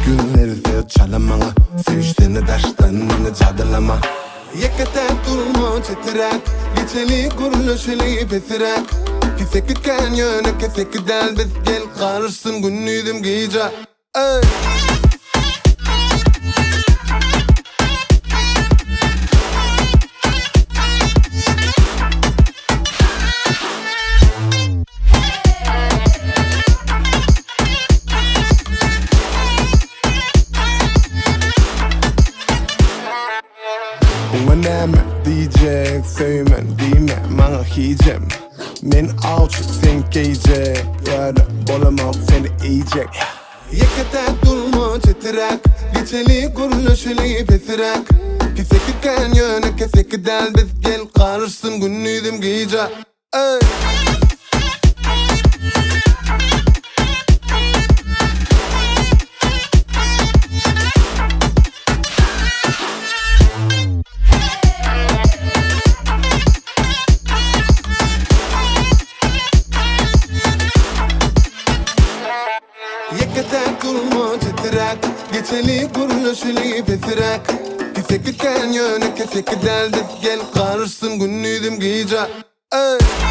günlerde çalamana Süýşsene daşdan meni jadylama Yekete durma çetirek Geçeli guruluşeli pesirek Keseki kanyöne keseki del biz gel karışsın Gundizim gije ey Önemli diyecek, söylemen diyme bana hicem Men alçı sen giyecek, yarı bolamam seni yiyecek Yekete durma çetirek, geçeli guruluşeli pesirek Keseki kanyöne keseki del biz gel karışsın Gundizim gije ey Yekete durma çetirek Geçeli guruluşeli pesirek Keseki kanyöne keseki del biz gel karışsın Gundizim gije ey